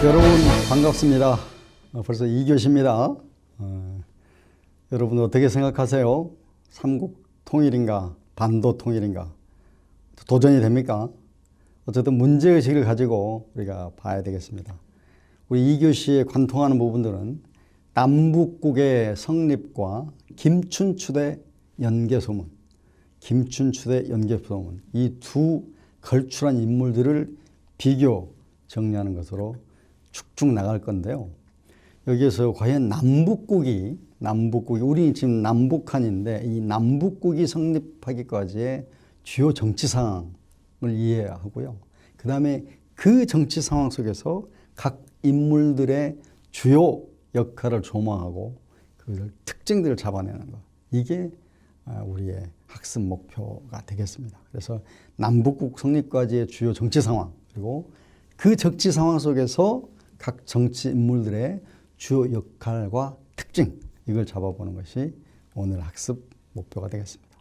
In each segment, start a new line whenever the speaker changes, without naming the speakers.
여러분 반갑습니다. 벌써 2교시입니다. 여러분 어떻게 생각하세요? 삼국 통일인가? 반도 통일인가? 도전이 됩니까? 어쨌든 문제의식을 가지고 우리가 봐야 되겠습니다. 우리 2교시에 관통하는 부분들은 남북국의 성립과 김춘추대 연개소문, 김춘추대 연개소문, 이 두 걸출한 인물들을 비교 정리하는 것으로 쭉쭉 나갈 건데요. 여기에서 과연 남북국이 우리 지금 남북한인데 이 남북국이 성립하기까지의 주요 정치 상황을 이해해야 하고요. 그 다음에 그 정치 상황 속에서 각 인물들의 주요 역할을 조망하고 그 특징들을 잡아내는 것. 이게 우리의 학습 목표가 되겠습니다. 그래서 남북국 성립까지의 주요 정치 상황, 그리고 그 정치 상황 속에서 각 정치 인물들의 주요 역할과 특징, 이걸 잡아보는 것이 오늘 학습 목표가 되겠습니다.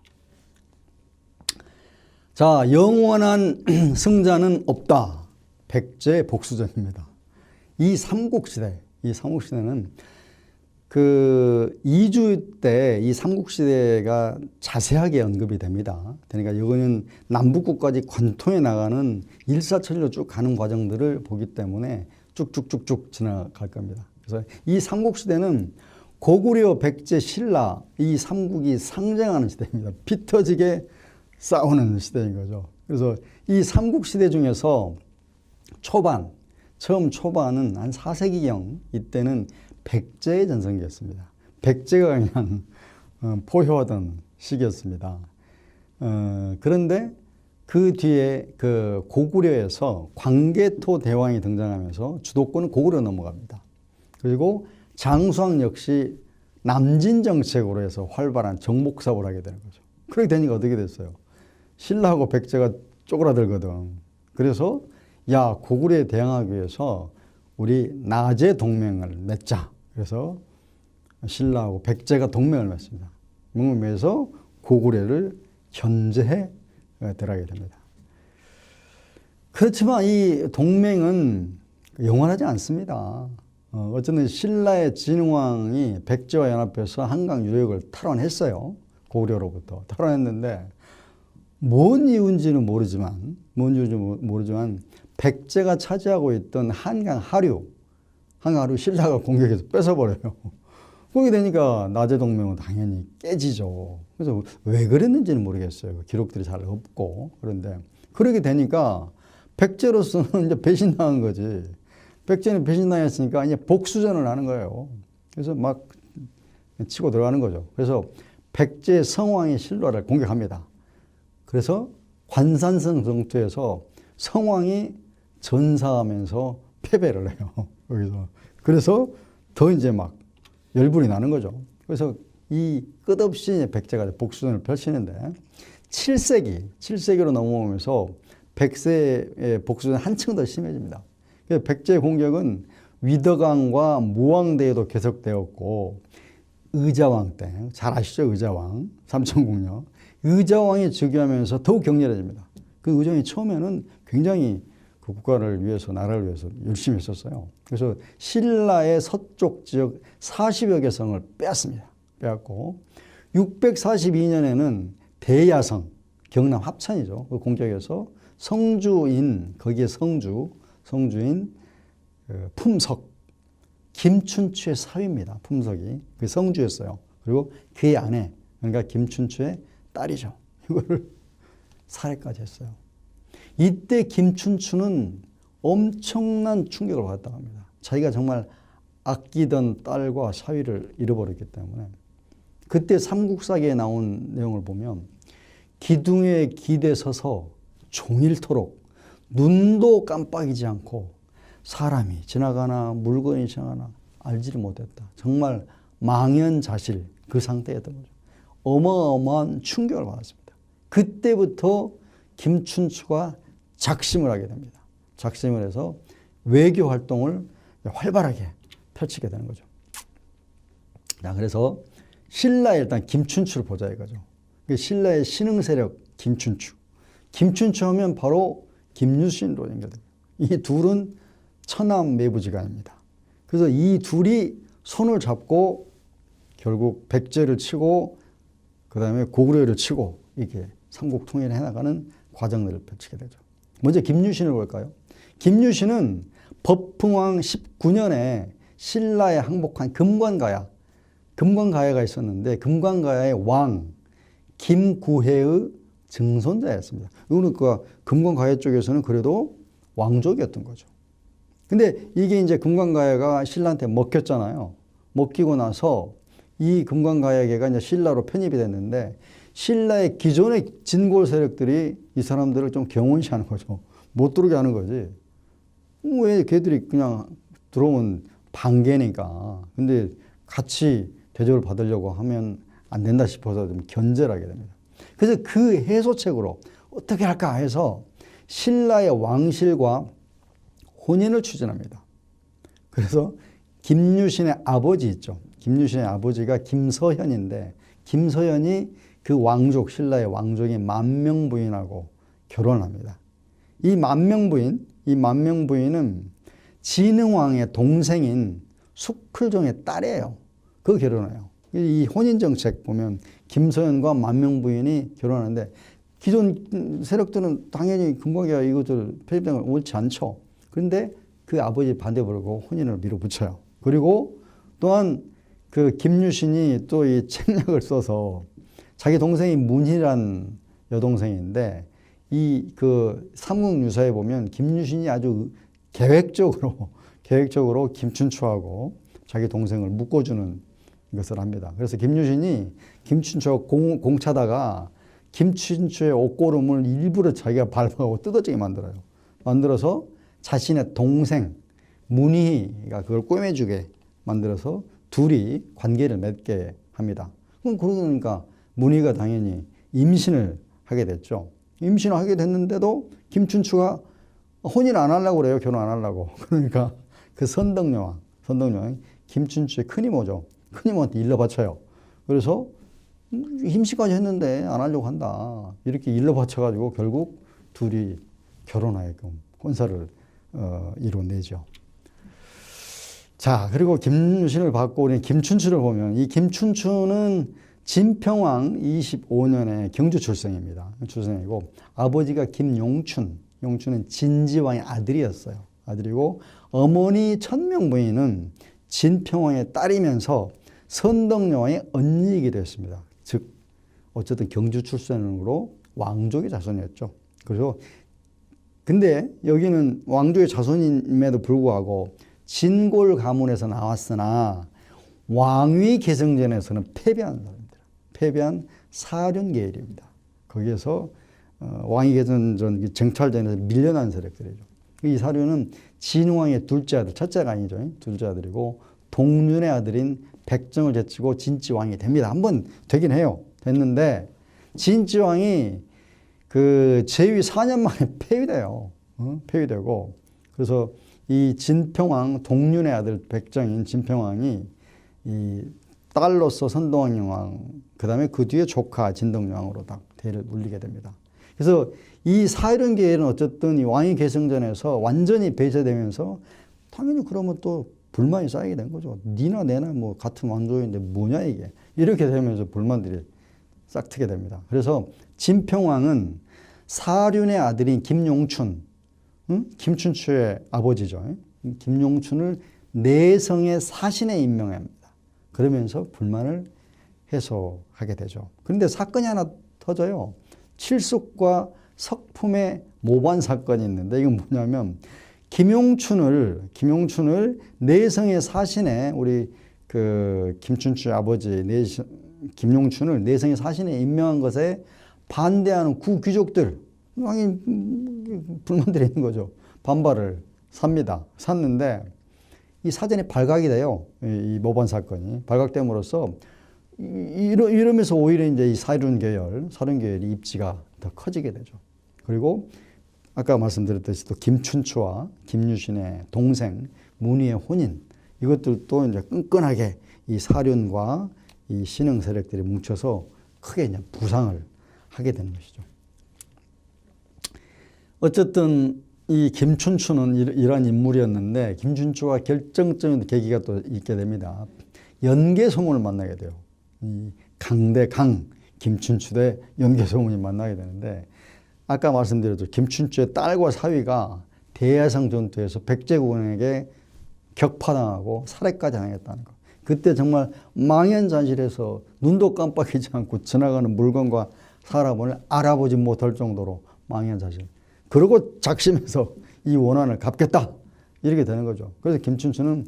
자, 영원한 승자는 없다. 백제복수전입니다. 이 삼국시대는 그 2주 때 이 삼국시대가 자세하게 언급이 됩니다. 그러니까 이거는 남북국까지 관통해 나가는 일사천리로 쭉 가는 과정들을 보기 때문에 쭉쭉쭉쭉 지나갈 겁니다. 그래서 이 삼국시대는 고구려, 백제, 신라 이 삼국이 상쟁하는 시대입니다. 피 터지게 싸우는 시대인 거죠. 그래서 이 삼국시대 중에서 처음 초반은 한 4세기경 이때는 백제의 전성기였습니다. 백제가 그냥 포효하던 시기였습니다. 그런데 그 뒤에 그 고구려에서 광개토 대왕이 등장하면서 주도권은 고구려 넘어갑니다. 그리고 장수왕 역시 남진 정책으로 해서 활발한 정복 사업을 하게 되는 거죠. 그렇게 되니까 어떻게 됐어요? 신라하고 백제가 쪼그라들거든. 그래서 야, 고구려에 대항하기 위해서 우리 나제 동맹을 맺자. 그래서 신라하고 백제가 동맹을 맺습니다. 동맹을 맺어서 고구려를 견제해 들어가게 됩니다. 그렇지만 이 동맹은 영원하지 않습니다. 어쨌든 신라의 진흥왕이 백제와 연합해서 한강 유역을 탈환했어요. 고구려로부터 탈환했는데 뭔 이유인지는 모르지만 백제가 차지하고 있던 한강 하류 신라가 공격해서 뺏어버려요. 그렇게 되니까 나제 동맹은 당연히 깨지죠. 그래서 왜 그랬는지는 모르겠어요. 기록들이 잘 없고. 그런데 그렇게 되니까 백제로서는 이제 배신당한 거지. 백제는 배신당했으니까 이제 복수전을 하는 거예요. 그래서 막 치고 들어가는 거죠. 그래서 백제 성왕이 신라를 공격합니다. 그래서 관산성 정투에서 성왕이 전사하면서 패배를 해요. 여기서. 그래서 더 이제 막 열불이 나는 거죠. 그래서 이 끝없이 백제가 복수전을 펼치는데 7세기로 넘어오면서 백제의 복수전이 한층 더 심해집니다. 백제의 공격은 위덕왕과 무왕대에도 계속되었고 의자왕 때, 잘 아시죠? 의자왕, 삼천궁녀. 의자왕이 즉위하면서 더욱 격렬해집니다. 그 의자왕이 처음에는 굉장히 그 국가를 위해서, 나라를 위해서 열심히 했었어요. 그래서 신라의 서쪽 지역 40여 개 성을 빼앗습니다. 빼앗고 642년에는 대야성, 경남 합천이죠. 그 공격에서 성주인, 거기에 성주인 품석, 김춘추의 사위입니다. 품석이. 그 성주였어요. 그리고 그의 아내, 그러니까 김춘추의 딸이죠. 이거를 살해까지 했어요. 이때 김춘추는 엄청난 충격을 받았다고 합니다. 자기가 정말 아끼던 딸과 사위를 잃어버렸기 때문에. 그때 삼국사기에 나온 내용을 보면 기둥에 기대 서서 종일토록 눈도 깜빡이지 않고 사람이 지나가나 물건이 지나가나 알지를 못했다. 정말 망연자실 그 상태였던 거죠. 어마어마한 충격을 받았습니다. 그때부터 김춘추가 작심을 하게 됩니다. 작심을 해서 외교 활동을 활발하게 펼치게 되는 거죠. 자, 그래서 신라의 일단 김춘추를 보자 이거죠. 신라의 신흥 세력 김춘추. 김춘추 하면 바로 김유신으로 연결됩니다. 이 둘은 천암 매부지간입니다. 그래서 이 둘이 손을 잡고 결국 백제를 치고 그 다음에 고구려를 치고 이렇게 삼국 통일을 해나가는 과정들을 펼치게 되죠. 먼저 김유신을 볼까요? 김유신은 법흥왕 19년에 신라에 항복한 금관가야가 있었는데 금관가야의 왕 김구해의 증손자였습니다. 그러니까 금관가야 쪽에서는 그래도 왕족이었던 거죠. 근데 이게 이제 금관가야가 신라한테 먹혔잖아요. 먹히고 나서 이 금관가야계가 이제 신라로 편입이 됐는데 신라의 기존의 진골 세력들이 이 사람들을 좀 경운시하는 거죠. 못 들어오게 하는 거지. 왜 걔들이 그냥 들어오면 반개니까. 근데 같이 대접을 받으려고 하면 안 된다 싶어서 좀 견제를 하게 됩니다. 그래서 그 해소책으로 어떻게 할까 해서 신라의 왕실과 혼인을 추진합니다. 그래서 김유신의 아버지 있죠. 김유신의 아버지가 김서현인데 김서현이 그 왕족, 신라의 왕족인 만명부인하고 결혼합니다. 이 만명부인은 진흥왕의 동생인 숙클종의 딸이에요. 그 결혼해요. 이 혼인정책 보면 김서현과 만명부인이 결혼하는데 기존 세력들은 당연히 금관계야 이것들 편입된 걸 옳지 않죠. 그런데 그 아버지 반대 부르고 혼인을 밀어붙여요. 그리고 또한 그 김유신이 또 이 책략을 써서 자기 동생이 문희란 여동생인데 이 그 삼국유사에 보면 김유신이 아주 계획적으로 김춘추하고 자기 동생을 묶어주는 것을 합니다. 그래서 김유신이 김춘추와 공차다가 김춘추의 옷고름을 일부러 자기가 밟아가고 뜯어지게 만들어요. 만들어서 자신의 동생 문희가 그걸 꿰매주게 만들어서 둘이 관계를 맺게 합니다. 그럼 그러니까 문희가 당연히 임신을 하게 됐죠. 임신을 하게 됐는데도 김춘추가 혼인 안 하려고 그래요. 결혼 안 하려고. 그러니까 그 선덕여왕 김춘추의 큰이모죠. 큰이모한테 일러 바쳐요. 그래서 임신까지 했는데 안 하려고 한다. 이렇게 일러 바쳐가지고 결국 둘이 결혼하게끔 혼사를 이뤄내죠. 자, 그리고 김유신을 받고 우리 김춘추를 보면 이 김춘추는 진평왕 25년에 경주 출생입니다. 출생이고 아버지가 용춘은 진지왕의 아들이었어요. 아들이고 어머니 천명부인은 진평왕의 딸이면서 선덕여왕의 언니이기도 했습니다. 즉 어쨌든 경주 출생으로 왕족의 자손이었죠. 그래서 근데 여기는 왕족의 자손임에도 불구하고 진골 가문에서 나왔으나 왕위 계승전에서는 패배한 사람입니다. 패배한 사륜계열입니다. 거기에서 왕위 계승전 정찰전에서 밀려난 세력들이죠. 이 사륜은 진흥왕의 둘째 아들, 첫째가 아니죠. 둘째 아들이고 동륜의 아들인 백정을 제치고 진지왕이 됩니다. 한번 되긴 해요. 됐는데 진지왕이 그 재위 4년 만에 폐위돼요. 폐위되고 그래서 이 진평왕 동륜의 아들 백정인 진평왕이 이 딸로서 선동왕 그 다음에 그 뒤에 조카 진덕여왕으로 딱 대를 물리게 됩니다. 그래서 이 사륜계열은 어쨌든 이 왕위 계승전에서 완전히 배제되면서 당연히 그러면 또 불만이 쌓이게 된 거죠. 니나 내나 뭐 같은 왕족인데 뭐냐 이게. 이렇게 되면서 불만들이 싹트게 됩니다. 그래서 진평왕은 사륜의 아들인 김용춘, 김춘추의 아버지죠. 김용춘을 내성의 사신에 임명합니다. 그러면서 불만을 해소하게 되죠. 그런데 사건이 하나 터져요. 칠숙과 석품의 모반 사건이 있는데 이건 뭐냐면 김용춘을 내성의 사신에 우리 그 김춘추의 아버지 김용춘을 내성의 사신에 임명한 것에 반대하는 구귀족들 왕이 불만들이 있는 거죠. 반발을 샀는데 이 사전이 발각이 돼요. 이 모반 사건이 발각됨으로써 이러면서 오히려 이제 이 사륜계열이 입지가 더 커지게 되죠. 그리고 아까 말씀드렸듯이 또 김춘추와 김유신의 동생 문희의 혼인 이것들도 이제 끈끈하게 이 사륜과 이 신흥 세력들이 뭉쳐서 크게 이제 부상을 하게 되는 것이죠. 어쨌든 이 김춘추는 이러한 인물이었는데 김춘추와 결정적인 계기가 또 있게 됩니다. 연개소문을 만나게 돼요. 이 강대 강, 김춘추 대 연개소문이 만나게 되는데 아까 말씀드렸죠. 김춘추의 딸과 사위가 대야성 전투에서 백제군에게 격파당하고 살해까지 당했다는 거. 그때 정말 망연자실해서 눈도 깜빡이지 않고 지나가는 물건과 사람을 알아보지 못할 정도로 망연자실. 그러고 작심해서 이 원한을 갚겠다. 이렇게 되는 거죠. 그래서 김춘추는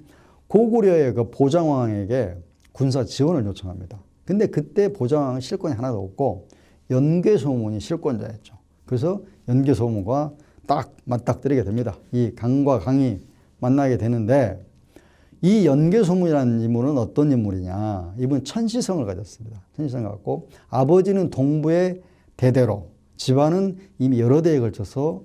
고구려의 그 보장왕에게 군사 지원을 요청합니다. 근데 그때 보장왕은 실권이 하나도 없고 연개소문이 실권자였죠. 그래서 연개소문과 딱 맞닥뜨리게 됩니다. 이 강과 강이 만나게 되는데 이 연개소문이라는 인물은 어떤 인물이냐. 이분 천시성을 가졌습니다. 천시성을 갖고 아버지는 동부의 대대로 집안은 이미 여러 대에 걸쳐서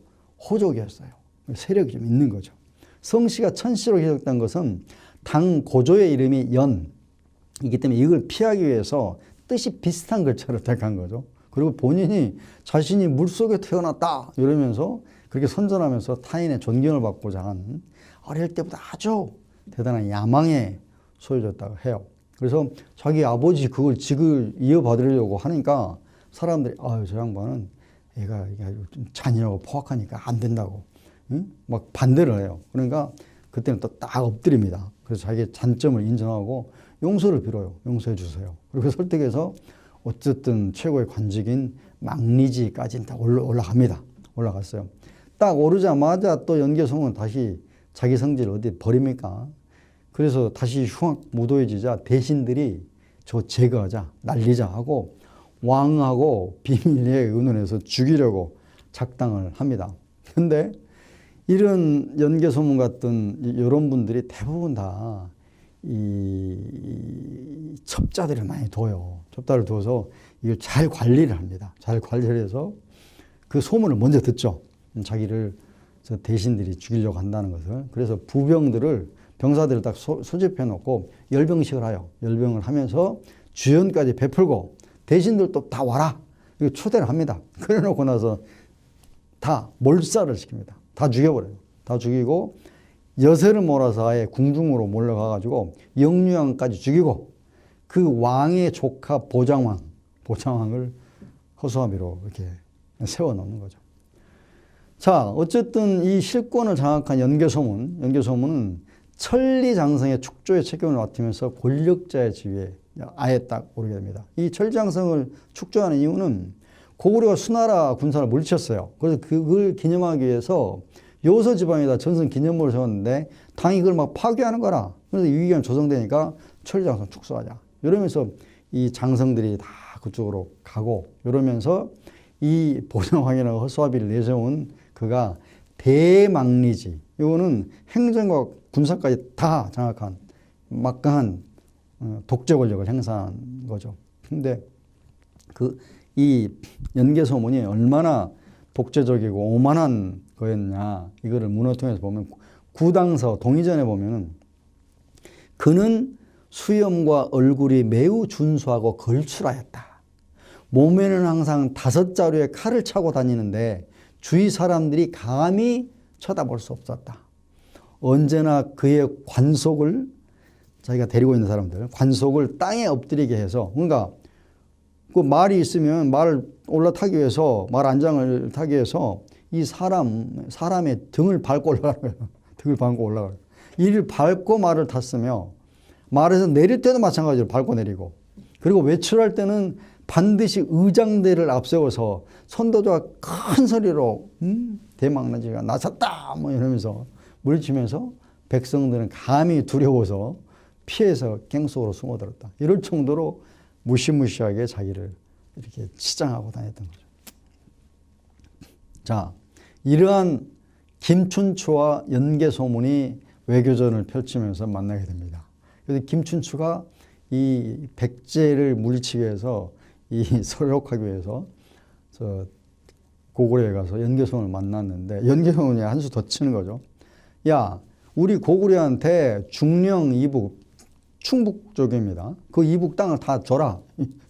호족이었어요. 세력이 좀 있는 거죠. 성씨가 천씨로 기록된 것은 당 고조의 이름이 연이기 때문에 이걸 피하기 위해서 뜻이 비슷한 글자를 택한 거죠. 그리고 본인이 자신이 물속에 태어났다 이러면서 그렇게 선전하면서 타인의 존경을 받고자 한 어릴 때부터 아주 대단한 야망에 소유졌다고 해요. 그래서 자기 아버지 그걸 직을 이어받으려고 하니까 사람들이 아유 저 양반은 얘가 좀 잔인하고 포악하니까 안 된다고 응? 막 반대를 해요. 그러니까 그때는 또 딱 엎드립니다. 그래서 자기의 잔점을 인정하고 용서를 빌어요. 용서해 주세요. 그리고 설득해서 어쨌든 최고의 관직인 망리지까지는 다 올라갑니다. 올라갔어요. 딱 오르자마자 또 연개소문은 다시 자기 성질을 어디 버립니까? 그래서 다시 흉악무도해지자 대신들이 저 제거하자, 날리자 하고 왕하고 비밀리에 의논해서 죽이려고 작당을 합니다. 근데 이런 연개소문 같은 이런 분들이 대부분 다 이 첩자들을 많이 둬요. 첩자를 둬서 이걸 잘 관리를 합니다. 잘 관리를 해서 그 소문을 먼저 듣죠. 자기를 저 대신들이 죽이려고 한다는 것을. 그래서 부병들을 병사들을 딱 소집해 놓고 열병식을 해요. 열병을 하면서 주연까지 베풀고 대신들도 다 와라. 이거 초대를 합니다. 그래 놓고 나서 다 몰살을 시킵니다. 다 죽여버려요. 다 죽이고 여세를 몰아서 아예 궁중으로 몰려가가지고 영유양까지 죽이고 그 왕의 조카 보장왕을 허수아비로 이렇게 세워놓는 거죠. 자, 어쨌든 이 실권을 장악한 연개소문은 천리장성의 축조의 책임을 맡으면서 권력자의 지위에 아예 딱 오르게 됩니다. 이 천리장성을 축조하는 이유는 고구려가 수나라 군사를 물리쳤어요. 그래서 그걸 기념하기 위해서 요서 지방에다 전선 기념물을 세웠는데 당이 그걸 막 파괴하는 거라. 그래서 위기감이 조성되니까 천리장성 축소하자. 이러면서 이 장성들이 다 그쪽으로 가고 이러면서 이 보정왕이라고 허수아비를 내세운 그가 대망리지. 이거는 행정과 군사까지 다 장악한 막강한 독재 권력을 행사한 거죠. 근데 이 연개소문이 얼마나 독재적이고 오만한 거였냐. 이거를 문헌을 통해서 보면 구당서 동의전에 보면은 그는 수염과 얼굴이 매우 준수하고 걸출하였다. 몸에는 항상 5자루의 칼을 차고 다니는데 주위 사람들이 감히 쳐다볼 수 없었다. 언제나 그의 관속을 자기가 데리고 있는 사람들 관속을 땅에 엎드리게 해서 그러니까 그 말이 있으면 말을 올라타기 위해서 말 안장을 타기 위해서 이 사람의 등을 밟고 올라가는 거예요. 등을 밟고 올라가요. 이를 밟고 말을 탔으며 말에서 내릴 때도 마찬가지로 밟고 내리고 그리고 외출할 때는 반드시 의장대를 앞세워서 선도주가 큰 소리로 대망나지가 나섰다 뭐 이러면서 물리치면서 백성들은 감히 두려워서 피해서 갱속으로 숨어들었다. 이럴 정도로 무시무시하게 자기를 이렇게 치장하고 다녔던 거죠. 자, 이러한 김춘추와 연개소문이 외교전을 펼치면서 만나게 됩니다. 그래서 김춘추가 이 백제를 물리치기 위해서 이 서력하기 위해서 저 고구려에 가서 연개소문을 만났는데 연개소문이 한 수 더 치는 거죠. 야, 우리 고구려한테 중령 이북 충북 쪽입니다. 그 이북 땅을 다 줘라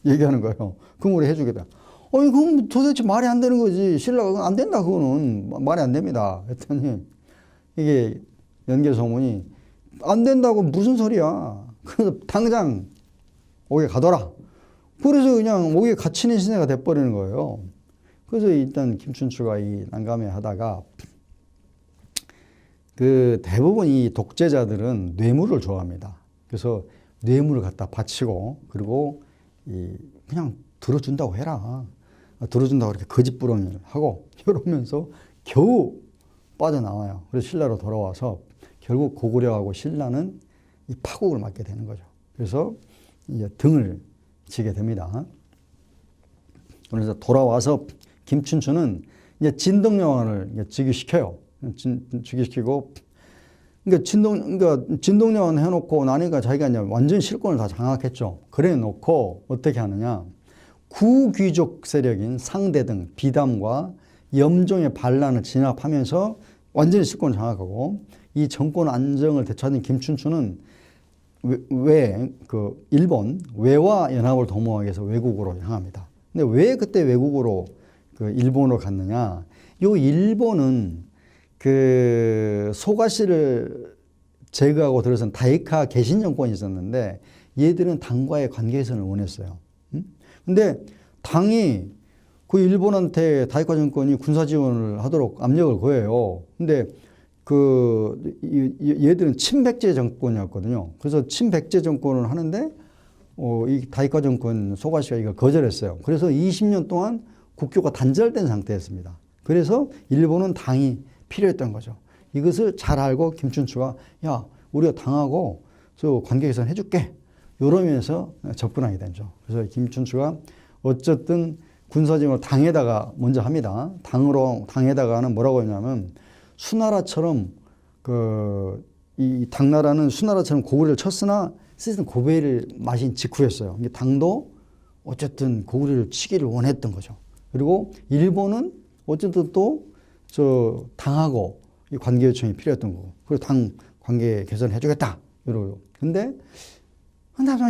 얘기하는 거예요. 그럼 우리 해주겠다. 아니, 그건 도대체 말이 안 되는 거지. 신라가 그건 안 된다. 그거는 말이 안 됩니다. 했더니 이게 연개소문이 안 된다고 무슨 소리야. 그래서 당장 옥에 가둬라. 그래서 그냥 옥에 갇히는 시대가 돼버리는 거예요. 그래서 일단 김춘추가 이 난감해 하다가 그 대부분 이 독재자들은 뇌물을 좋아합니다. 그래서 뇌물을 갖다 바치고 그리고 이 그냥 들어준다고 해라. 들어준다고 이렇게 거짓부렁이를 하고 이러면서 겨우 빠져나와요. 그래서 신라로 돌아와서 결국 고구려하고 신라는 이 파국을 맞게 되는 거죠. 그래서 이제 등을 지게 됩니다. 그래서 돌아와서 김춘추는 이제 진덕여왕을 즉위시켜요. 즉위시키고, 그러니까 진덕여왕 해놓고 나니까 자기가 이제 완전 실권을 다 장악했죠. 그래 놓고 어떻게 하느냐. 구귀족 세력인 상대등, 비담과 염종의 반란을 진압하면서 완전히 실권을 장악하고 이 정권 안정을 되찾은 김춘추는 일본 외화 연합을 도모하기 위해서 외국으로 향합니다. 근데 왜 그때 외국으로 그 일본으로 갔느냐? 요 일본은 그 소가시를 제거하고 들어선 다이카 개신 정권이 있었는데 얘들은 당과의 관계 개선을 원했어요. 근데 당이 그 일본한테 다이카 정권이 군사 지원을 하도록 압력을 거해요. 근데 얘들은 친백제 정권이었거든요. 그래서 친백제 정권을 하는데 이 다이카 정권 소가시가 이걸 거절했어요. 그래서 20년 동안 국교가 단절된 상태였습니다. 그래서 일본은 당이 필요했던 거죠. 이것을 잘 알고 김춘추가 야, 우리가 당하고 저 관계 개선 해줄게. 이러면서 접근하게 되죠. 그래서 김춘추가 어쨌든 군사지원을 당에다가 먼저 합니다. 당에다가는 뭐라고 했냐면 수나라처럼 이 당나라는 수나라처럼 고구려를 쳤으나 사실은 고배를 마신 직후였어요. 당도 어쨌든 고구려를 치기를 원했던 거죠. 그리고 일본은 어쨌든 또 당하고 이 관계 요청이 필요했던 거고. 그리고 당 관계 개선해주겠다. 이러고. 근데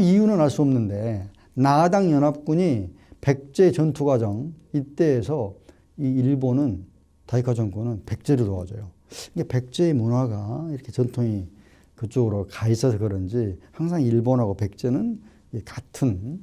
이유는 알 수 없는데 나당 연합군이 백제 전투 과정 이때에서 이 일본은 다이카 정권은 백제를 도와줘요. 이게 백제의 문화가 이렇게 전통이 그쪽으로 가 있어서 그런지 항상 일본하고 백제는 같은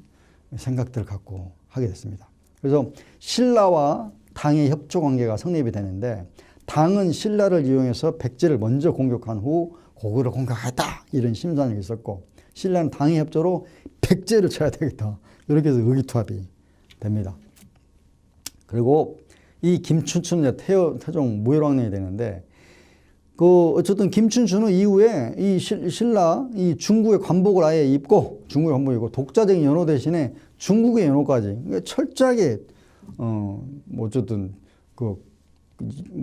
생각들을 갖고 하게 됐습니다. 그래서 신라와 당의 협조 관계가 성립이 되는데 당은 신라를 이용해서 백제를 먼저 공격한 후 고구려를 공격하겠다 이런 심산이 있었고 신라는 당의 협조로 백제를 쳐야 되겠다 이렇게 해서 의기투합이 됩니다. 그리고 이 김춘추는 태종 무열왕년이 되는데 어쨌든 김춘추는 이후에 이 신라 이 중국의 관복을 아예 입고 중국의 관복이고 독자적인 연호 대신에 중국의 연호까지 그러니까 철저하게 어쨌든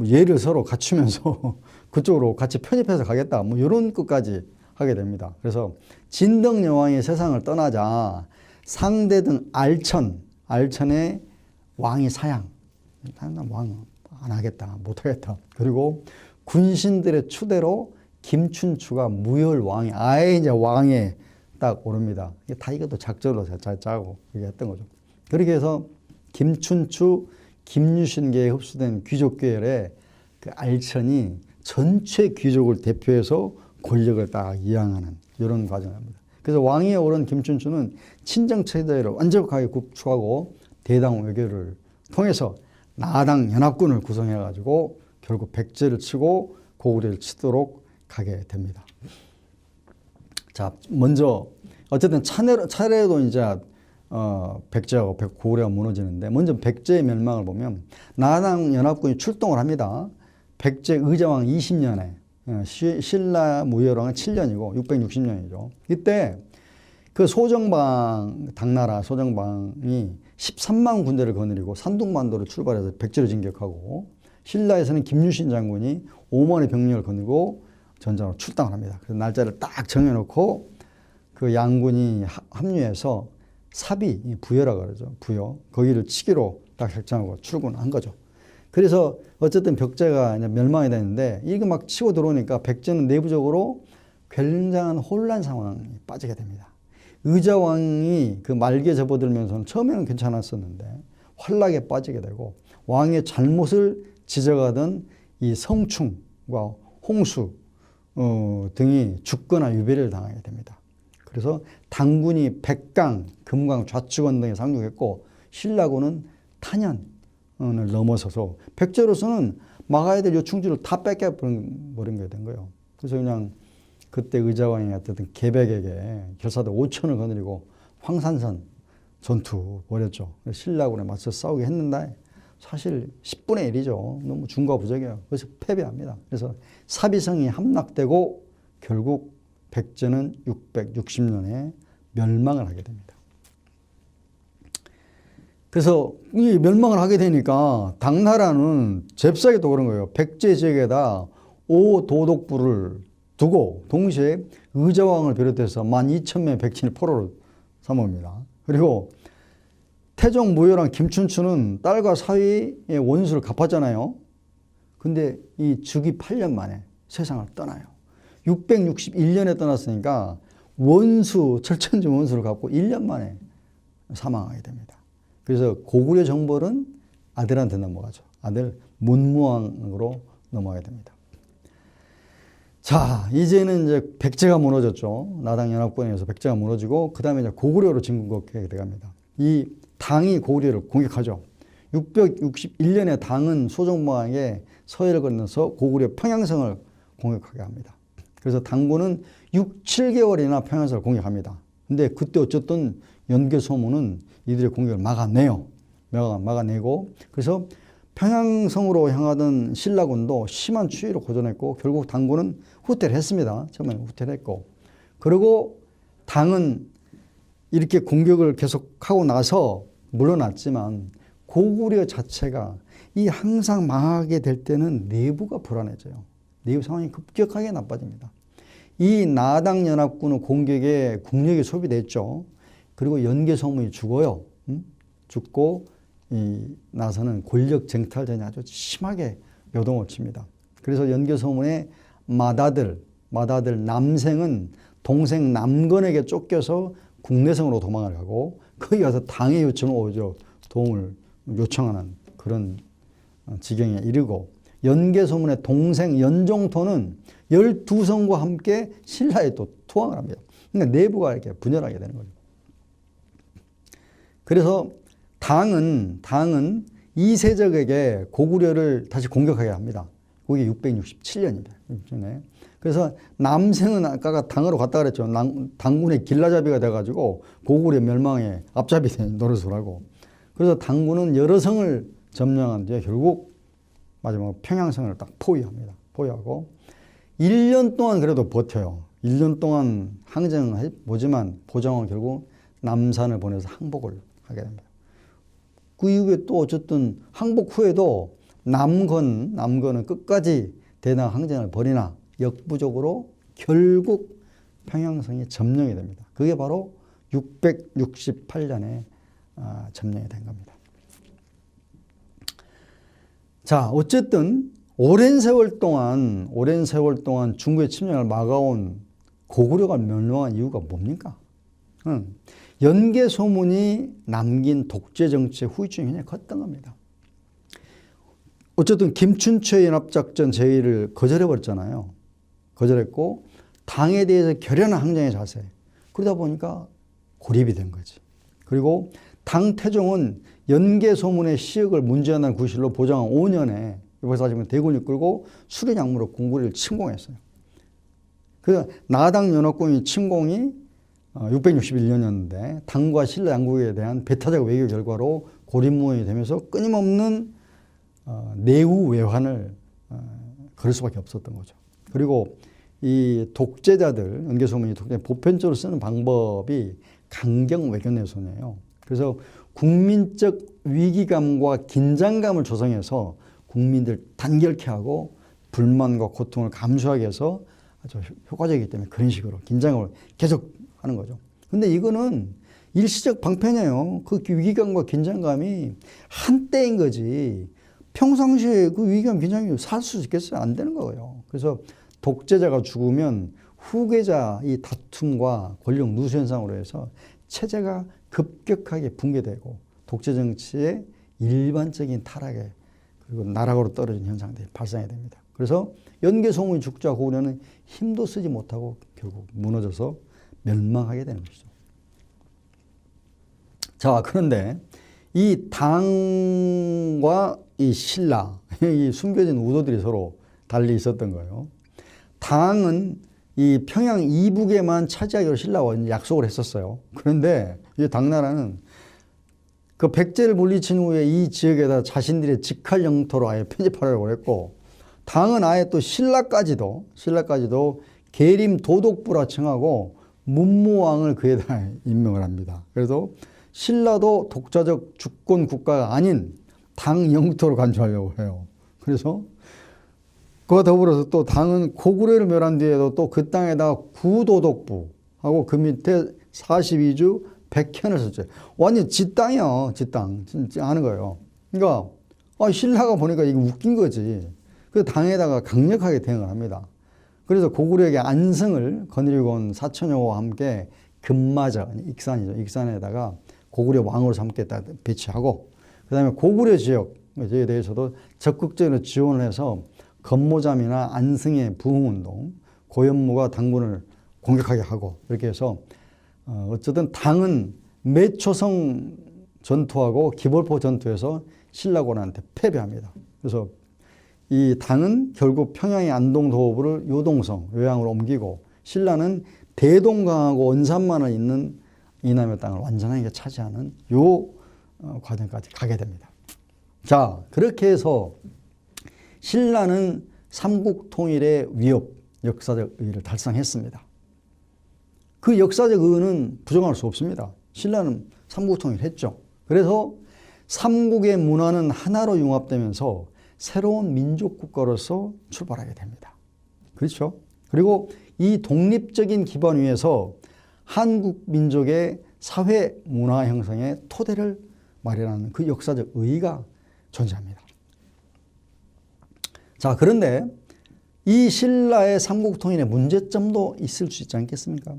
예를 서로 갖추면서 그쪽으로 같이 편입해서 가겠다 이런 것까지 하게 됩니다. 그래서 진덕여왕이 세상을 떠나자 상대등 알천의 왕이 사양 왕 안 하겠다 못하겠다. 그리고 군신들의 추대로 김춘추가 무열왕이 아예 이제 왕에 딱 오릅니다. 다 이것도 작전으로 잘 짜고 그렇게 했던 거죠. 그렇게 해서 김춘추, 김유신계에 흡수된 귀족 계열의 그 알천이 전체 귀족을 대표해서 권력을 딱 이양하는 이런 과정을 합니다. 그래서 왕위에 오른 김춘추는 친정 체제를 완벽하게 구축하고 대당 외교를 통해서 나당 연합군을 구성해가지고 결국 백제를 치고 고구려를 치도록 가게 됩니다. 자, 먼저 어쨌든 차례로 이제 백제하고 고구려가 무너지는데 먼저 백제의 멸망을 보면 나당 연합군이 출동을 합니다. 백제 의자왕 20년에 신라 무열왕은 7년이고 660년이죠. 이때 그 당나라 소정방이 13만 군대를 거느리고 산둥반도를 출발해서 백제를 진격하고 신라에서는 김유신 장군이 5만의 병력을 거느리고 전장으로 출당을 합니다. 그래서 날짜를 딱 정해놓고 그 양군이 합류해서 사비, 부여라 그러죠. 부여. 거기를 치기로 딱 결정하고 출군한 거죠. 그래서 어쨌든 백제가 멸망이 되는데 이게 막 치고 들어오니까 백제는 내부적으로 굉장한 혼란 상황에 빠지게 됩니다. 의자왕이 그 말기에 접어들면서는 처음에는 괜찮았었는데 환락에 빠지게 되고 왕의 잘못을 지적하던 이 성충과 홍수 등이 죽거나 유배를 당하게 됩니다. 그래서 당군이 백강, 금강, 좌측원 등에 상륙했고 신라군은 탄현을 넘어서서 백제로서는 막아야 될 요충지를 다 뺏겨버린 게 된 거예요. 그래서 그냥 그때 의자왕이었던 계백에게 결사대 5천을 거느리고 황산선 전투 벌였죠. 신라군에 맞서 싸우게 했는데 사실 10분의 1이죠. 너무 중과부적이에요. 그래서 패배합니다. 그래서 사비성이 함락되고 결국 백제는 660년에 멸망을 하게 됩니다. 그래서 이 멸망을 하게 되니까 당나라는 잽싸게 또 그런 거예요. 백제 지역에다 오도독부를 두고 동시에 의자왕을 비롯해서 12,000명의 백친을 포로로 삼습니다. 그리고 태종 무효랑 김춘추는 딸과 사위의 원수를 갚았잖아요. 근데 이 즉위 8년 만에 세상을 떠나요. 661년에 떠났으니까 원수, 철천지 원수를 갚고 1년 만에 사망하게 됩니다. 그래서 고구려 정벌은 아들한테 넘어가죠. 아들 문무왕으로 넘어가게 됩니다. 자, 이제는 이제 백제가 무너졌죠. 나당연합군에서 백제가 무너지고 그 다음에 이제 고구려로 진군하게 돼갑니다. 이 당이 고구려를 공격하죠. 661년에 당은 소정방에게 서해를 건너서 고구려 평양성을 공격하게 합니다. 그래서 당군은 6, 7개월이나 평양성을 공격합니다. 근데 그때 어쨌든 연개소문은 이들의 공격을 막아내요. 막아내고 그래서 평양성으로 향하던 신라군도 심한 추위로 고전했고 결국 당군은 후퇴를 했습니다. 처음에 후퇴를 했고 그리고 당은 이렇게 공격을 계속하고 나서 물러났지만 고구려 자체가 이 항상 망하게 될 때는 내부가 불안해져요. 내부 상황이 급격하게 나빠집니다. 이 나당연합군의 공격에 국력이 소비됐죠. 그리고 연개소문이 죽어요. 죽고 나서는 권력 쟁탈전이 아주 심하게 요동을 칩니다. 그래서 연개소문의 맏아들 남생은 동생 남건에게 쫓겨서 국내성으로 도망을 가고 거기 가서 당의 요청을 오죠. 도움을 요청하는 그런 지경에 이르고 연개소문의 동생 연종토는 12성과 함께 신라에 또 투항을 합니다. 그러니까 내부가 이렇게 분열하게 되는 거죠. 그래서 당은 이세적에게 고구려를 다시 공격하게 합니다. 그게 667년입니다. 그래서 남생은 아까 당으로 갔다 그랬죠. 당군의 길라잡이가 돼가지고 고구려 멸망에 앞잡이 된 노릇을 하고 그래서 당군은 여러 성을 점령한 뒤에 결국 마지막 평양성을 딱 포위합니다. 포위하고 1년 동안 그래도 버텨요. 1년 동안 항쟁을 해보지만 보정은 결국 남산을 보내서 항복을 하게 됩니다. 그 이후에 또 어쨌든 항복 후에도 남건은 끝까지 대담 항쟁을 벌이나 역부족으로 결국 평양성이 점령이 됩니다. 그게 바로 668년에 점령이 된 겁니다. 자, 어쨌든 오랜 세월 동안 중국의 침략을 막아온 고구려가 멸망한 이유가 뭡니까? 연개소문이 남긴 독재 정치의 후유증이 굉장히 컸던 겁니다. 어쨌든 김춘추의 연합작전 제의를 거절해버렸잖아요. 거절했고 당에 대해서 결연한 항쟁의 자세. 그러다 보니까 고립이 된 거지. 그리고 당 태종은 연개소문의 시역을 문제한다는 구실로 보정한 5년에 여기서 하시면 대군을 끌고 수련 약물로 궁궐을 침공했어요. 그래서 나당 연합군의 침공이 661년이었는데 당과 신라 양국에 대한 배타적 외교 결과로 고립무원이 되면서 끊임없는 내후 외환을 걸을 수밖에 없었던 거죠. 그리고 이 독재자들, 연개소문이 보편적으로 쓰는 방법이 강경 외교내손이에요. 그래서 국민적 위기감과 긴장감을 조성해서 국민들 단결케 하고 불만과 고통을 감수하게 해서 아주 효과적이기 때문에 그런 식으로 긴장을 계속 하는 거죠. 근데 이거는 일시적 방편이에요. 그 위기감과 긴장감이 한때인 거지. 평상시에 그 위기감, 긴장이 살 수 있겠어요? 안 되는 거예요. 그래서 독재자가 죽으면 후계자 이 다툼과 권력 누수 현상으로 해서 체제가 급격하게 붕괴되고 독재 정치의 일반적인 타락에 그리고 나락으로 떨어진 현상들이 발생이 됩니다. 그래서 연개소문이 죽자 고구려는 힘도 쓰지 못하고 결국 무너져서 멸망하게 되는 것이죠. 자, 그런데 이 당과 이 신라, 이 숨겨진 우도들이 서로 달리 있었던 거예요. 당은 이 평양 이북에만 차지하기로 신라와 약속을 했었어요. 그런데 이 당나라는 그 백제를 물리친 후에 이 지역에다 자신들의 직할 영토로 아예 편입하려고 했고, 당은 아예 또 신라까지도 계림 도독부라 칭하고 문무왕을 그에다 임명을 합니다. 그래서 신라도 독자적 주권 국가가 아닌 당 영토로 간주하려고 해요. 그래서 그와 더불어서 또 당은 고구려를 멸한 뒤에도 또 그 땅에다가 구도독부하고 그 밑에 42주 백현을 설정해. 완전 지 땅이야, 지 땅. 진짜 하는 거예요. 그러니까 신라가 보니까 이게 웃긴 거지. 그 당에다가 강력하게 대응을 합니다. 그래서 고구려에게 안성을 거느리고 온 사천여호와 함께 금마저, 익산이죠. 익산에다가 고구려 왕으로 삼게 배치하고, 그 다음에 고구려 지역에 대해서도 적극적으로 지원을 해서 건모잠이나 안성의 부흥운동, 고현무가 당군을 공격하게 하고, 이렇게 해서 어쨌든 당은 매초성 전투하고 기벌포 전투에서 신라군한테 패배합니다. 그래서 이 당은 결국 평양의 안동도호부를 요동성, 요양으로 옮기고, 신라는 대동강하고 원산만을 잇는 이남의 땅을 완전하게 차지하는 요 과정까지 가게 됩니다. 자, 그렇게 해서 신라는 삼국 통일의 위협, 역사적 의의를 달성했습니다. 그 역사적 의의는 부정할 수 없습니다. 신라는 삼국 통일했죠. 그래서 삼국의 문화는 하나로 융합되면서 새로운 민족 국가로서 출발하게 됩니다. 그렇죠? 그리고 이 독립적인 기반 위에서 한국 민족의 사회 문화 형성의 토대를 마련하는 그 역사적 의의가 존재합니다. 자, 그런데 이 신라의 삼국 통일의 문제점도 있을 수 있지 않겠습니까?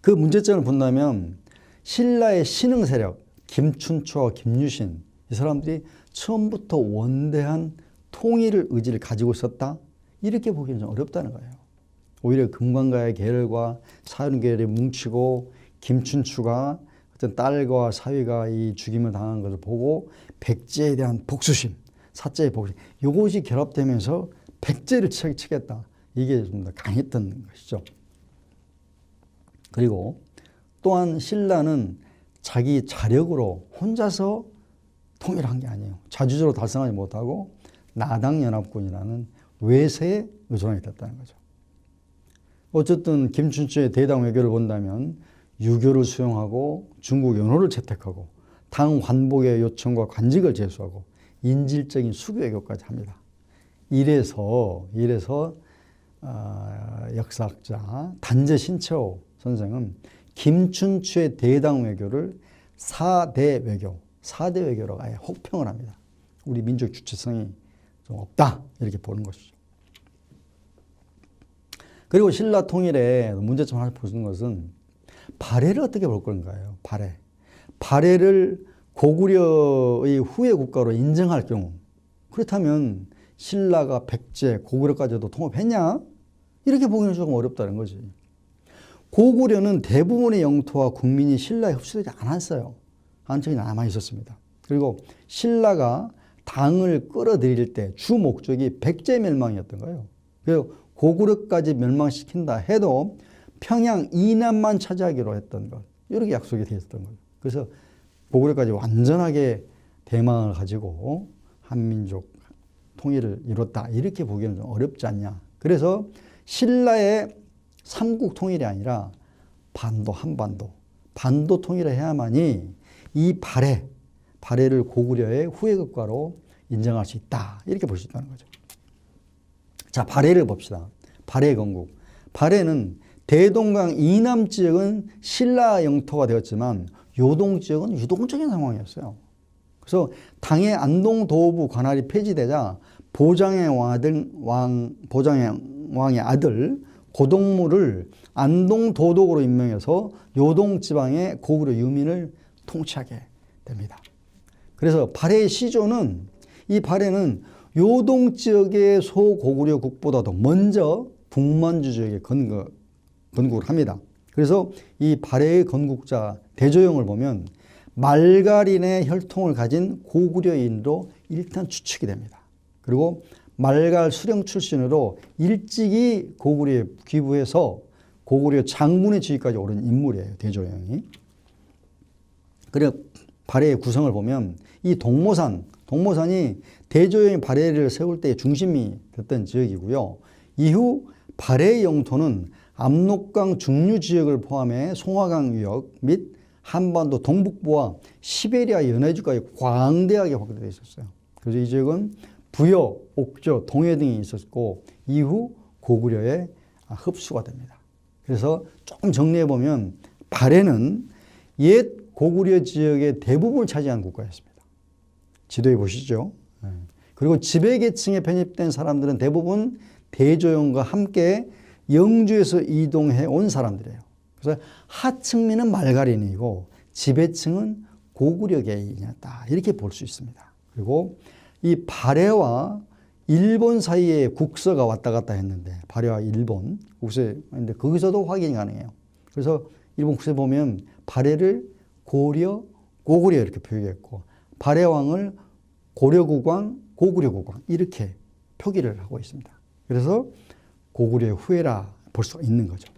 그 문제점을 본다면 신라의 신흥 세력, 김춘추와 김유신, 이 사람들이 처음부터 원대한 통일을 의지를 가지고 있었다? 이렇게 보기는 좀 어렵다는 거예요. 오히려 금관가의 계열과 사윤 계열이 뭉치고 김춘추가 어떤 딸과 사위가 이 죽임을 당한 것을 보고 백제에 대한 복수심, 사제의 복수심, 이것이 결합되면서 백제를 치겠다. 이게 좀 더 강했던 것이죠. 그리고 또한 신라는 자기 자력으로 혼자서 통일한 게 아니에요. 자주적으로 달성하지 못하고 나당연합군이라는 외세에 의존하게 됐다는 거죠. 어쨌든 김춘추의 대당 외교를 본다면 유교를 수용하고 중국 연호를 채택하고 당 환복의 요청과 관직을 제수하고 인질적인 수교 외교까지 합니다. 이래서 역사학자 단재 신채호 선생은 김춘추의 대당 외교를 4대 외교, 4대 외교로 아예 혹평을 합니다. 우리 민족 주체성이 좀 없다 이렇게 보는 것이죠. 그리고 신라 통일의 문제점 하나 보는 것은 발해를 어떻게 볼 건가요? 발해를 고구려의 후예 국가로 인정할 경우, 그렇다면 신라가 백제, 고구려까지도 통합했냐? 이렇게 보기는 조금 어렵다는 거지. 고구려는 대부분의 영토와 국민이 신라에 흡수되지 않았어요. 안쪽에 남아 있었습니다. 그리고 신라가 당을 끌어들일 때 주 목적이 백제 멸망이었던 거예요. 그래서 고구려까지 멸망시킨다 해도 평양 이남만 차지하기로 했던 것, 이렇게 약속이 되어 있었던 거예요. 그래서 고구려까지 완전하게 대망을 가지고 한민족 통일을 이뤘다, 이렇게 보기는 좀 어렵지 않냐. 그래서 신라의 삼국 통일이 아니라 반도 통일을 해야만이 이 발해를 고구려의 후예 국가로 인정할 수 있다, 이렇게 볼 수 있다는 거죠. 자, 발해를 봅시다. 발해 건국. 발해는 대동강 이남 지역은 신라 영토가 되었지만 요동 지역은 유동적인 상황이었어요. 그래서 당의 안동도호부 관할이 폐지되자 보장의 왕의 아들 고동무를 안동도독으로 임명해서 요동 지방의 고구려 유민을 통치하게 됩니다. 그래서 발해의 시조는 이 발해는 요동 지역의 소고구려 국보다도 먼저 북만주 지역에 건국을 합니다. 그래서 이 발해의 건국자 대조영을 보면 말갈인의 혈통을 가진 고구려인으로 일단 추측이 됩니다. 그리고 말갈 수령 출신으로 일찍이 고구려에 귀부해서 고구려 장군의 지위까지 오른 인물이에요. 대조영이. 그리고 발해의 구성을 보면 이 동모산이 대조영이 발해를 세울 때의 중심이 됐던 지역이고요. 이후 발해의 영토는 압록강 중류 지역을 포함해 송화강 유역 및 한반도 동북부와 시베리아 연해주까지 광대하게 확대되어 있었어요. 그래서 이 지역은 부여, 옥저, 동해 등이 있었고 이후 고구려에 흡수가 됩니다. 그래서 조금 정리해 보면 발해는 옛 고구려 지역의 대부분을 차지한 국가였습니다. 지도에 보시죠. 그리고 지배계층에 편입된 사람들은 대부분 대조영과 함께 영주에서 이동해 온 사람들이에요. 그래서 하층민은 말갈인이고 지배층은 고구려계인이었다. 이렇게 볼 수 있습니다. 그리고 이 발해와 일본 사이에 국서가 왔다 갔다 했는데 발해와 일본 국서인데 거기서도 확인이 가능해요. 그래서 일본 국서에 보면 발해를 고구려 이렇게 표기했고 발해왕을 고려국왕, 고구려국왕 이렇게 표기를 하고 있습니다. 그래서 고구려의 후예라 볼 수가 있는 거죠.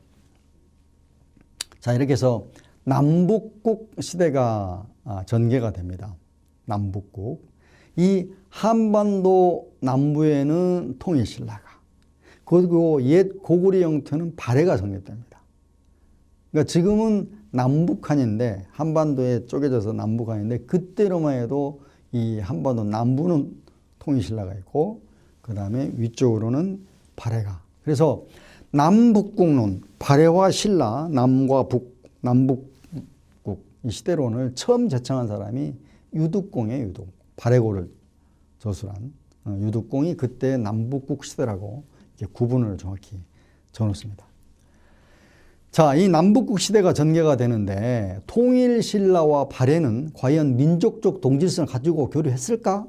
자, 이렇게 해서 남북국 시대가 전개가 됩니다. 남북국. 이 한반도 남부에는 통일신라가 그리고 옛 고구려 영토는 발해가 성립됩니다. 그러니까 지금은 남북한인데 한반도에 쪼개져서 남북한인데 그때로만 해도 이 한반도 남부는 통일신라가 있고 그 다음에 위쪽으로는 발해가. 그래서 남북국론, 발해와 신라, 남과 북, 남북국 이 시대론을 처음 제창한 사람이 유득공이에요. 유득공. 발해고를 저술한 유득공이 그때 남북국 시대라고 이렇게 구분을 정확히 적었습니다. 자, 이 남북국 시대가 전개가 되는데 통일신라와 발해는 과연 민족적 동질성을 가지고 교류했을까?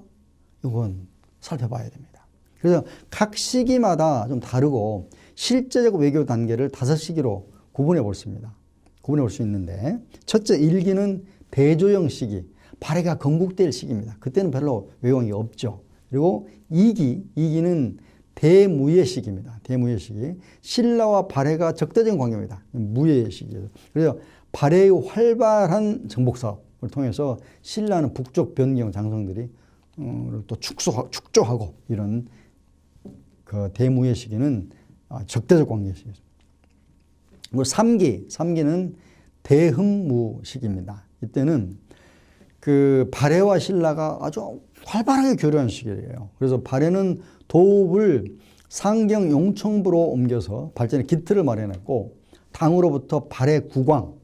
이건 살펴봐야 됩니다. 그래서 각 시기마다 좀 다르고 실제적 외교 단계를 5시기로 구분해 볼 수 있는데 첫째 1기는 대조영 시기, 발해가 건국될 시기입니다. 그때는 별로 외교관계 없죠. 그리고 2기는 대무예 시기입니다. 대무예 시기. 신라와 발해가 적대적인 관계입니다. 무예 시기예요. 그래서 발해의 활발한 정복사업을 통해서 신라는 북쪽 변경 장성들이 또 축조하고 이런 그 대무예 시기는 적대적 관계 시기입니다. 그리고 3기는 대흠무 시기입니다. 이때는 그 발해와 신라가 아주 활발하게 교류한 시기예요. 그래서 발해는 도읍을 상경 용청부로 옮겨서 발전의 기틀을 마련했고 당으로부터 발해 국왕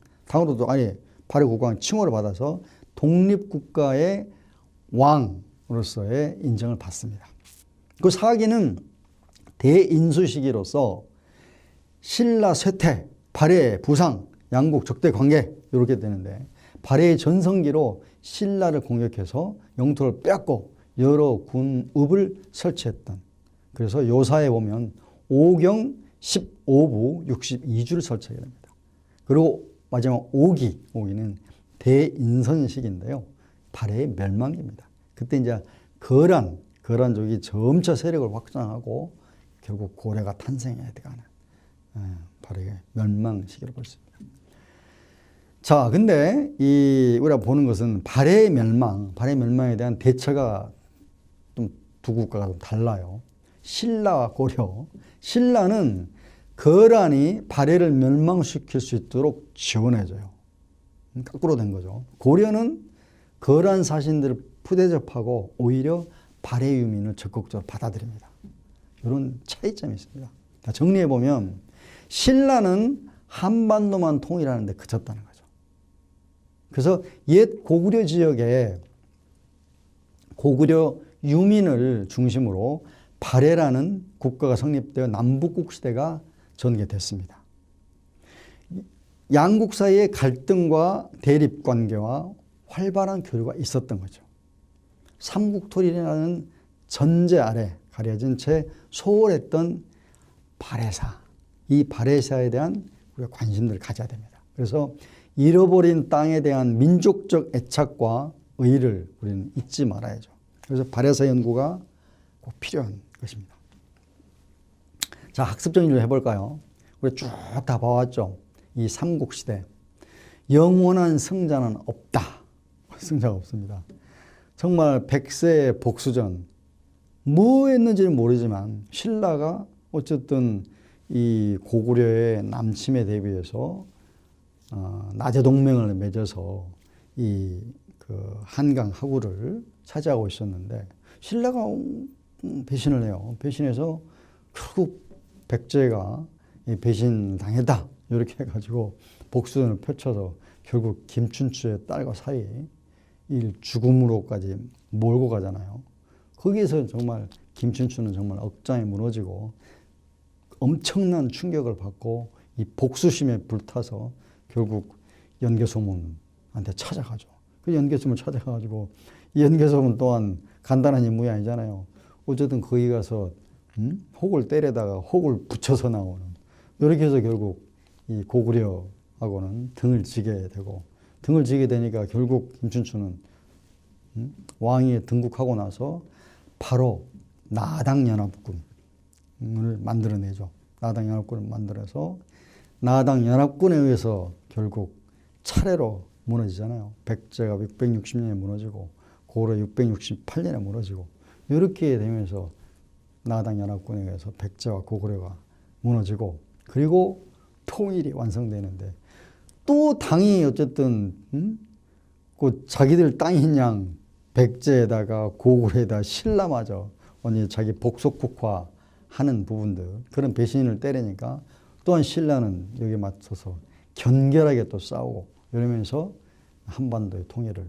칭호를 받아서 독립국가의 왕으로서의 인정을 받습니다. 그 4기는 대인수 시기로서 신라 쇠퇴, 발해 부상, 양국 적대 관계 이렇게 되는데 발해의 전성기로 신라를 공격해서 영토를 빼앗고 여러 군읍을 설치했던 그래서 요사에 보면 5경 15부 62주를 설치하게 됩니다. 그리고 마지막 5기는 대인선 시기인데요. 발해의 멸망기입니다. 그때 이제 거란족이 점차 세력을 확장하고 결국 고려가 탄생해야 되는 발해의 멸망 시기로 볼 수 있습니다. 자, 근데 우리가 보는 것은 발해의 멸망에 대한 대처가 좀 두 국가가 좀 달라요. 신라와 고려. 신라는 거란이 발해를 멸망시킬 수 있도록 지원해줘요. 거꾸로 된 거죠. 고려는 거란 사신들을 푸대접하고 오히려 발해 유민을 적극적으로 받아들입니다. 이런 차이점이 있습니다. 정리해보면 신라는 한반도만 통일하는 데 그쳤다는 거죠. 그래서 옛 고구려 지역에 고구려 유민을 중심으로 발해라는 국가가 성립되어 남북국 시대가 전개됐습니다. 양국 사이의 갈등과 대립관계와 활발한 교류가 있었던 거죠. 삼국토일이라는 전제 아래 가려진 채 소홀했던 발해사, 이 발해사에 대한 우리가 관심들을 가져야 됩니다. 그래서 잃어버린 땅에 대한 민족적 애착과 의의를 우리는 잊지 말아야죠. 그래서 발해사 연구가 꼭 필요한 것입니다. 자, 학습 정리 좀 해볼까요? 우리 쭉 다 봐왔죠. 이 삼국시대. 영원한 승자는 없다. 승자가 없습니다. 정말 백세의 복수전. 뭐 했는지는 모르지만 신라가 어쨌든 이 고구려의 남침에 대비해서 나제 동맹을 맺어서 이 그 한강 하구를 차지하고 있었는데 신라가 배신을 해요. 배신해서 결국 백제가 배신 당했다 이렇게 해가지고 복수전을 펼쳐서 결국 김춘추의 딸과 사이 이 죽음으로까지 몰고 가잖아요. 거기에서 정말 김춘추는 정말 억장이 무너지고 엄청난 충격을 받고 이 복수심에 불타서 결국 연개소문한테 찾아가죠. 그 연개소문 찾아가가지고 이 연개소문 또한 간단한 인물이 아니잖아요. 어쨌든 거기 가서 혹을 때리다가 혹을 붙여서 나오는 이렇게 해서 결국 이 고구려하고는 등을 지게 되고 등을 지게 되니까 결국 김춘추는 왕위에 등극하고 나서 바로 나당연합군을 만들어내죠. 나당연합군을 만들어서 나당연합군에 의해서 결국 차례로 무너지잖아요. 백제가 660년에 무너지고 고구려 668년에 무너지고 이렇게 되면서 나당연합군에 의해서 백제와 고구려가 무너지고 그리고 통일이 완성되는데 또 당이 어쨌든 그 자기들 땅인 양 백제에다가 고구려에다 신라마저 언니 자기 복속국화하는 부분들 그런 배신을 때리니까 또한 신라는 여기에 맞서서 견결하게 또 싸우고 이러면서 한반도의 통일을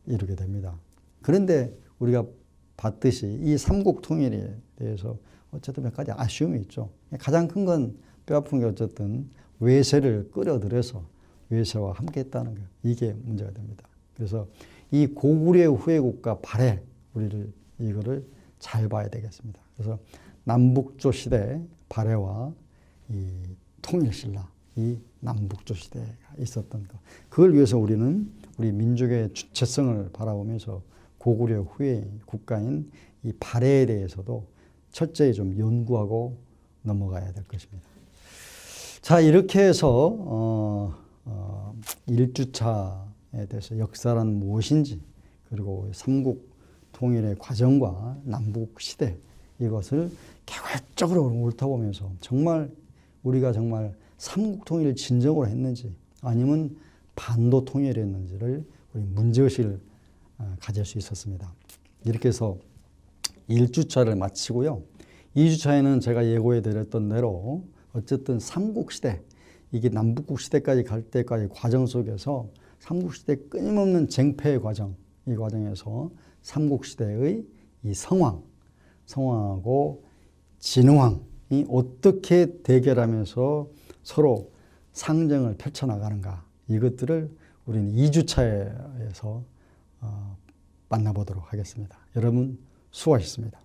이루게 됩니다. 그런데 우리가 봤듯이 이 삼국 통일에 대해서 어쨌든 몇 가지 아쉬움이 있죠. 가장 큰 건 뼈아픈 게 어쨌든 외세를 끌어들여서 외세와 함께 했다는 거 이게 문제가 됩니다. 그래서 이 고구려의 후예국가 발해 우리를 이거를 잘 봐야 되겠습니다. 그래서 남북조 시대 발해와 이 통일신라 이 남북조 시대가 있었던 것 그걸 위해서 우리는 우리 민족의 주체성을 바라보면서 고구려 후예 국가인 이 발해에 대해서도 철저히 좀 연구하고 넘어가야 될 것입니다. 자, 이렇게 해서 1주차에 대해서 역사란 무엇인지 그리고 삼국 통일의 과정과 남북 시대 이것을 개괄적으로 훑어보면서 정말 우리가 정말 삼국 통일을 진정으로 했는지 아니면 반도 통일을 했는지를 우리 문제의식을 가질 수 있었습니다. 이렇게 해서 1주차를 마치고요. 2주차에는 제가 예고해 드렸던 대로 어쨌든 삼국시대 이게 남북국시대까지 갈 때까지 과정 속에서 삼국시대 끊임없는 쟁패의 과정 이 과정에서 삼국시대의 이 성왕하고 진흥왕이 어떻게 대결하면서 서로 상정을 펼쳐나가는가 이것들을 우리는 2주차에서 만나보도록 하겠습니다. 여러분 수고하셨습니다.